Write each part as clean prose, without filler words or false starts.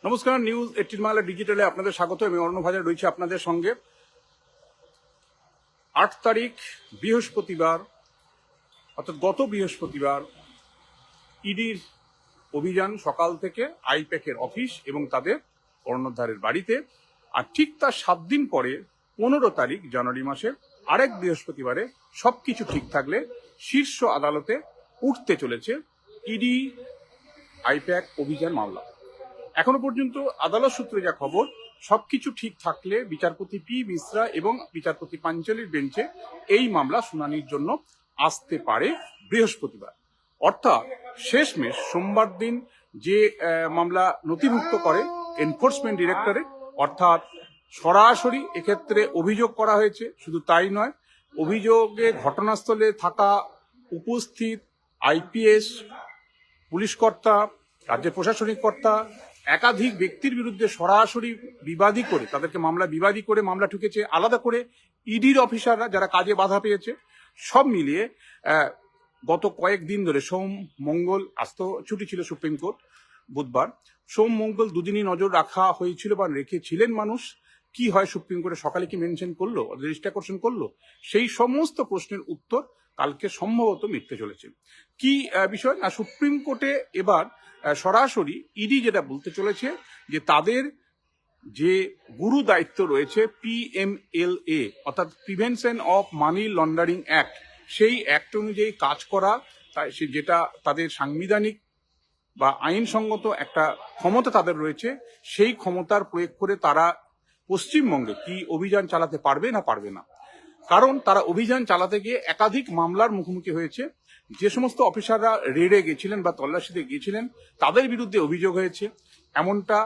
নমস্কার, নিউজ 18 বাংলা ডিজিটালে আপনাদের স্বাগত। আমি অর্ণব হাজার রয়েছে আপনাদের সঙ্গে। 8 তারিখ বৃহস্পতিবার, অর্থাৎ গত বৃহস্পতিবার ইডির অভিযান সকাল থেকে আইপ্যাকের অফিস এবং তাদের কর্ণধারের বাড়িতে। আর ঠিক তার 7 দিন পরে 15 তারিখ জানুয়ারি মাসের আরেক বৃহস্পতিবারে সবকিছু ঠিক থাকলে শীর্ষ আদালতে উঠতে চলেছে ইডি আইপ্যাক অভিযান মামলা। এখনো পর্যন্ত আদালত সূত্রে যা খবর, সবকিছু ঠিক থাকলে বিচারপতি পি মিশ্রা এবং বিচারপতি পাঞ্চালির বেঞ্চে এই মামলা শুনানির জন্য আসতে পারে বৃহস্পতিবার। অর্থাৎ শেষমেশ সোমবার দিন যে মামলা নথিভুক্ত করে এনফোর্সমেন্ট ডিরেক্টরেট, অর্থাৎ সরাসরি এক্ষেত্রে অভিযোগ করা হয়েছে। শুধু তাই নয়, অভিযোগে ঘটনাস্থলে থাকা উপস্থিত আইপিএস, পুলিশ কর্তা, রাজ্যের প্রশাসনিক কর্তা, একাধিক ব্যক্তির বিরুদ্ধে সরাসরি বিবাদী করে তাদেরকে বিবাদী করে মামলা ঠুকেছে। আলাদা করে ইডির অফিসাররা যারা কাজে বাধা পেয়েছে, সব মিলিয়ে গত কয়েকদিন ধরে সোম মঙ্গল, আজ তো ছুটি ছিল সুপ্রিম কোর্ট, বুধবার, সোম মঙ্গল দুদিনই নজর রাখা হয়েছিল বা রেখেছিলেন মানুষ। কি হয় সুপ্রিম কোর্টে সকালে কি মেনশন করলো, রেজিস্টার কোশ্চেন করলো, সেই সমস্ত প্রশ্নের উত্তর কালকে সম্ভবত মিটতে চলেছে। কি বিষয় না, সুপ্রিম কোর্টে এবার সরাসরি ইডি যেটা বলতে চলেছে যে তাদের যে গুরু দায়িত্ব রয়েছে PMLA, অর্থাৎ prevention of money laundering act, সেই অ্যাক্ট অনুযায়ী কাজ করা, তাই যেটা তাদের সাংবিধানিক বা আইনসঙ্গত একটা ক্ষমতা তাদের রয়েছে, সেই ক্ষমতার প্রয়োগ করে তারা পশ্চিমবঙ্গে কি অভিযান চালাতে পারবে না পারবে না। কারণ তারা অভিযান চালাতে গিয়ে একাধিক মামলার মুখোমুখি হয়েছে। যে সমস্ত অফিসাররা রেডে গেছিলেন বা তল্লাশিতে গিয়েছিলেন তাদের বিরুদ্ধে অভিযোগ হয়েছে। এমনটা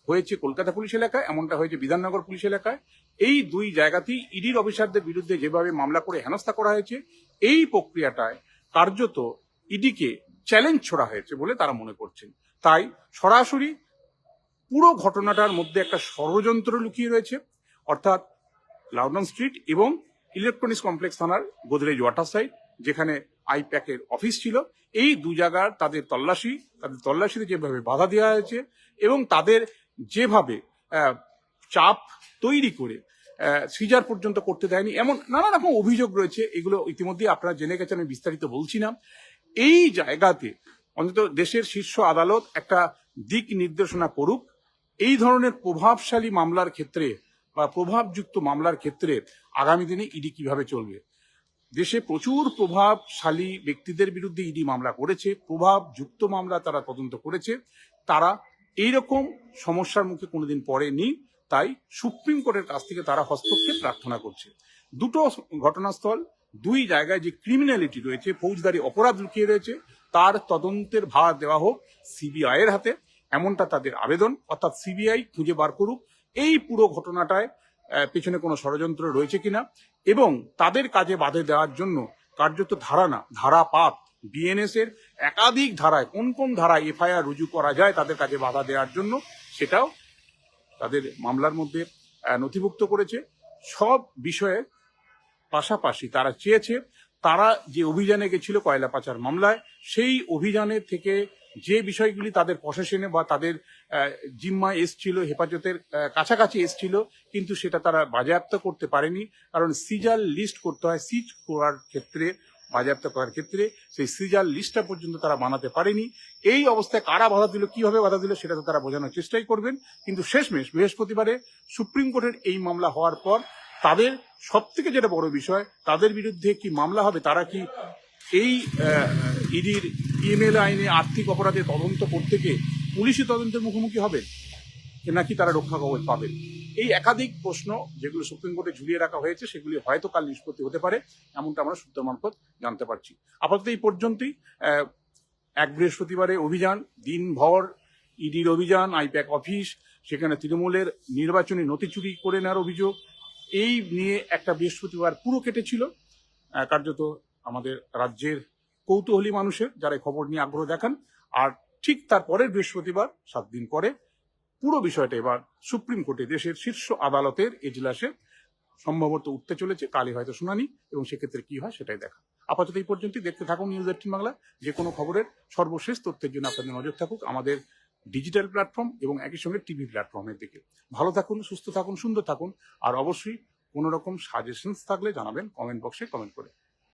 হয়েছে কলকাতা পুলিশ এলাকায়, এমনটা হয়েছে বিধাননগর পুলিশ এলাকায়। এই দুই জায়গাতেই ইডির অফিসারদের বিরুদ্ধে যেভাবে মামলা করে হেনস্থা করা হয়েছে, এই প্রক্রিয়াটায় কার্যত ইডিকে চ্যালেঞ্জ ছোড়া হয়েছে বলে তারা মনে করছেন। তাই সরাসরি পুরো ঘটনাটার মধ্যে একটা ষড়যন্ত্র লুকিয়ে রয়েছে, অর্থাৎ লাউডন স্ট্রিট এবং ইলেকট্রনিক্স কমপ্লেক্স থানার গোদরেজ ওয়াটার সাইড, যেখানে আইপ্যাকের অফিস ছিল, এই দু জায়গার তাদের তল্লাশিতে যেভাবে বাধা দেওয়া হয়েছে এবং তাদের যেভাবে চাপ তৈরি করে সিজার পর্যন্ত করতে দেয়নি, এমন নানা রকম অভিযোগ রয়েছে। এগুলো ইতিমধ্যে আপনারা জেনে গেছেন, আমি বিস্তারিত বলছি না। এই জায়গাতে অন্তত দেশের শীর্ষ আদালত একটা দিক নির্দেশনা করুক। এই ধরনের প্রভাবশালী মামলার ক্ষেত্রে বা প্রভাবযুক্ত মামলার ক্ষেত্রে আগামী দিনে ইডি কিভাবে চলবে। দেশে প্রচুর প্রভাবশালী ব্যক্তিদের বিরুদ্ধে ইডি মামলা করেছে, প্রভাবযুক্ত মামলা তারা তদন্ত করেছে। তারা এইরকম সমস্যার মুখে কোনোদিন পড়েনি, তাই সুপ্রিম কোর্টের কাছ থেকে তারা হস্তক্ষেপ প্রার্থনা করছে। দুটো ঘটনাস্থল, দুই জায়গায় যে ক্রিমিনালিটি রয়েছে, ফৌজদারি অপরাধ লুকিয়ে রয়েছে, তার তদন্তের ভার দেওয়া হোক সিবিআই এর হাতে, এমনটা তাদের আবেদন। অর্থাৎ সিবিআই খুঁজে বার করুক এই পুরো ঘটনাটায় পেছনে কোনো ষড়যন্ত্র রয়েছে কিনা, এবং তাদের কাজে বাধা দেওয়ার জন্য কার্যত ধারাপাত বিএনএস এর একাধিক ধারায় কোন কোন ধারায় এফআইআর রুজু করা যায় তাদের কাজে বাধা দেওয়ার জন্য, সেটাও তাদের মামলার মধ্যে নথিভুক্ত করেছে। সব বিষয়ে পাশাপাশি তারা চেয়েছে, তারা যে অভিযানে গেছিল কয়লা পাচার মামলায়, সেই অভিযানের থেকে যে বিষয়গুলি তাদের প্রশাসনে বা তাদের জিম্মায় এসছিল, হেফাজতের কাছাকাছি এসছিল, কিন্তু সেটা তারা বাজেয়াপ্ত করতে পারেনি। কারণ সিজার লিস্ট করতে হয়, সিজ করার ক্ষেত্রে, বাজেয়াপ্ত করার ক্ষেত্রে সেই সিজার লিস্টটা পর্যন্ত তারা বানাতে পারেনি। এই অবস্থায় কারা বাধা দিল, কিভাবে বাধা দিল, সেটা তো তারা বোঝানোর চেষ্টাই করবেন। কিন্তু শেষমেশ বৃহস্পতিবারে সুপ্রিম কোর্টের এই মামলা হওয়ার পর তাদের সব থেকে যেটা বড় বিষয়, তাদের বিরুদ্ধে কি মামলা হবে, তারা কি এই ইডির PMLA আইনে আর্থিক অপরাধে তদন্ত করতে গিয়ে পুলিশি তদন্তের মুখোমুখি হবে নাকি তারা রক্ষা কবচ পাবেন। এই একাধিক প্রশ্ন যেগুলো সুপ্রিম কোর্টে ঝুলিয়ে রাখা হয়েছে, সেগুলি হয়তো কাল নিষ্পত্তি হতে পারে, এমনটা আমরা সূত্র মারফত জানতে পারছি। আপাতত এই পর্যন্তই। এক বৃহস্পতিবারে অভিযান, দিনভর ইডির অভিযান, আইপ্যাক অফিস, সেখানে তৃণমূলের নির্বাচনী নথি চুরি করে নেওয়ার অভিযোগ, এই নিয়ে একটা বৃহস্পতিবার পুরো কেটেছিল। কার্যত আমাদের রাজ্যের কৌতূহলী মানুষের যারা খবর নিয়ে আগ্রহ দেখান। আর ঠিক তার পরের বৃহস্পতিবার 7 দিন পরে পুরো বিষয়টা এবার সুপ্রিম কোর্টে দেশের শীর্ষ আদালতের এজলাসে সম্ভবত উঠতে চলেছে। কালই হয়তো শুনানি, এবং সেক্ষেত্রে কি হয় সেটাই দেখা। আপাতত এই পর্যন্তই। দেখতে থাকুন নিউজ 18 বাংলা। যে কোনো খবরের সর্বশেষ তথ্যের জন্য আপনাদের নজর থাকুক আমাদের ডিজিটাল প্ল্যাটফর্ম এবং একই সঙ্গে টিভি প্ল্যাটফর্মের দিকে। ভালো থাকুন, সুস্থ থাকুন, সুন্দর থাকুন। আর অবশ্যই কোনো রকম সাজেশনস থাকলে জানাবেন কমেন্ট বক্সে কমেন্ট করে।